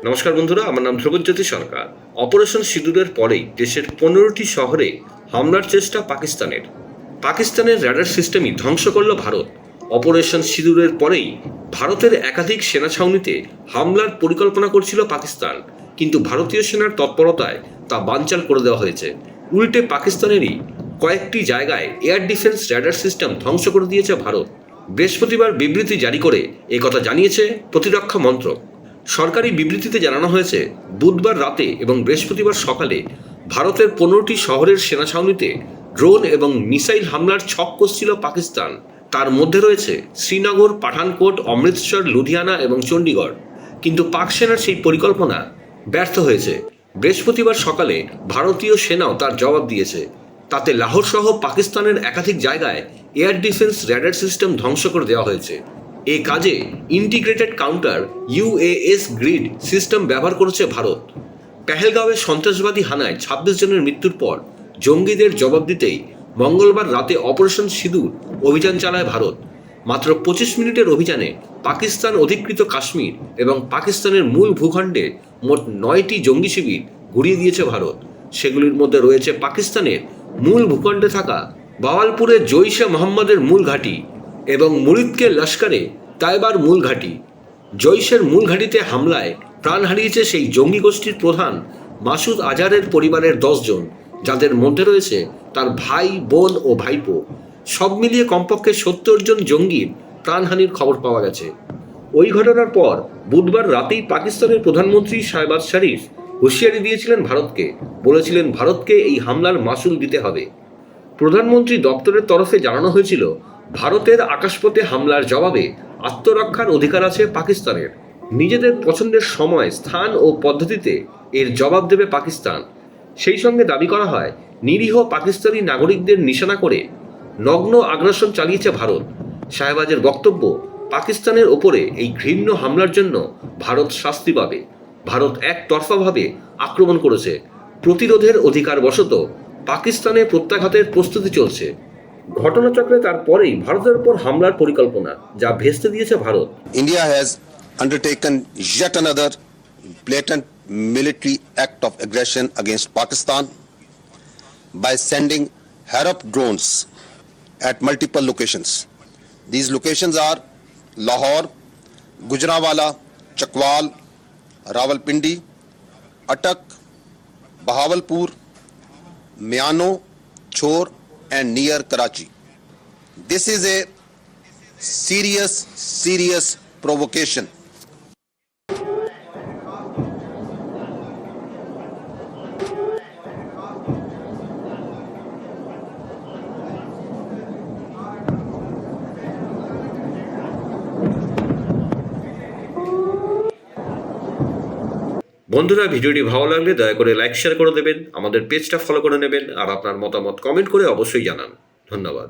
নমস্কার বন্ধুরা, আমার নাম ধ্রুবজ্যোতি সরকার। অপারেশন সিঁদুরের পরেই দেশের 15টি শহরে হামলার চেষ্টা পাকিস্তানের র্যাডার সিস্টেমই ধ্বংস করল ভারত। অপারেশন সিঁদুরের পরেই ভারতের একাধিক সেনা ছাউনিতে হামলার পরিকল্পনা করছিল পাকিস্তান, কিন্তু ভারতীয় সেনার তৎপরতায় তা বানচাল করে দেওয়া হয়েছে। উল্টে পাকিস্তানেরই কয়েকটি জায়গায় এয়ার ডিফেন্স র্যাডার সিস্টেম ধ্বংস করে দিয়েছে ভারত। বৃহস্পতিবার বিবৃতি জারি করে একথা জানিয়েছে প্রতিরক্ষা মন্ত্রক। সরকারি বিবৃতিতে জানানো হয়েছে, বুধবার রাতে এবং বৃহস্পতিবার সকালে ভারতের 15টি শহরের সেনা ছাউনিতে ড্রোন এবং মিসাইল হামলার ছক কষছিল পাকিস্তান। তার মধ্যে রয়েছে শ্রীনগর, পাঠানকোট, অমৃতসর, লুধিয়ানা এবং চণ্ডীগড়। কিন্তু পাক সেনার সেই পরিকল্পনা ব্যর্থ হয়েছে। বৃহস্পতিবার সকালে ভারতীয় সেনাও তার জবাব দিয়েছে। তাতে লাহোর সহ পাকিস্তানের একাধিক জায়গায় এয়ার ডিফেন্স র্যাডার সিস্টেম ধ্বংস করে দেওয়া হয়েছে। এ কাজে integrated counter UAS grid system ব্যবহার করেছে ভারত। পেহেলগাঁওয়ে সন্ত্রাসবাদী হানায় 26 জনের মৃত্যুর পর জঙ্গিদের জবাব দিতেই মঙ্গলবার রাতে অপারেশন সিঁদুর অভিযান চালায় ভারত। মাত্র 25 মিনিটের অভিযানে পাকিস্তান অধিকৃত কাশ্মীর এবং পাকিস্তানের মূল ভূখণ্ডে মোট 9টি জঙ্গি শিবির গুড়িয়ে দিয়েছে ভারত। সেগুলির মধ্যে রয়েছে পাকিস্তানের মূল ভূখণ্ডে থাকা বাওয়ালপুরে জৈশে মোহাম্মদের মূল ঘাঁটি এবং মুরিদকে লস্করে তাইবার মূল ঘাঁটি। জৈশের মূল ঘাঁটিতে হামলায় প্রাণ হারিয়েছে সেই জঙ্গি গোষ্ঠীর প্রধান মাসুদ আজহারের পরিবারের 10 জন, যাদের মধ্যে রয়েছে তার ভাই, বোন ও ভাইপো। সব মিলিয়ে কমপক্ষে 70 জন জঙ্গির প্রাণহানির খবর পাওয়া গেছে। ওই ঘটনার পর বুধবার রাতেই পাকিস্তানের প্রধানমন্ত্রী শাহবাজ শরীফ হুঁশিয়ারি দিয়েছিলেন ভারতকে, বলেছিলেন ভারতকে এই হামলার মাসুল দিতে হবে। প্রধানমন্ত্রী দপ্তরের তরফে জানানো হয়েছিল, ভারতের আকাশপথে হামলার জবাবে আত্মরক্ষার অধিকার আছে পাকিস্তানের। নিজেদের পছন্দের সময়, স্থান ও পদ্ধতিতে এর জবাব দেবে পাকিস্তান। সেই সঙ্গে দাবি করা হয়, নিরীহ পাকিস্তানি নাগরিকদের নিশানা করে নগ্ন আগ্রাসন চালিয়েছে ভারত। শাহবাজের বক্তব্য, পাকিস্তানের ওপরে এই ঘৃণ্য হামলার জন্য ভারত শাস্তি পাবে। ভারত একতরফাভাবে আক্রমণ করেছে। প্রতিরোধের অধিকার বশত পাকিস্তানে প্রত্যাঘাতের প্রস্তুতি চলছে। ঘটনাচক্রে তারপরেই ভারতের উপর হামলার পরিকল্পনা, যা ভেস্তে দিয়েছে Bharat. India has undertaken yet another blatant military act of aggression against Pakistan by sending Harop drones at multiple locations. These locations are Lahore, Gujranwala, Chakwal, Rawalpindi, Attak, Bahawalpur, Miano, Chor and near Karachi. This is a serious provocation. বন্ধুরা, ভিডিওটি ভালো লাগলে দয়া করে like share করে দেবেন, আমাদের পেজটা ফলো করে নেবেন আর আপনার মতামত কমেন্ট করে অবশ্যই জানান। ধন্যবাদ।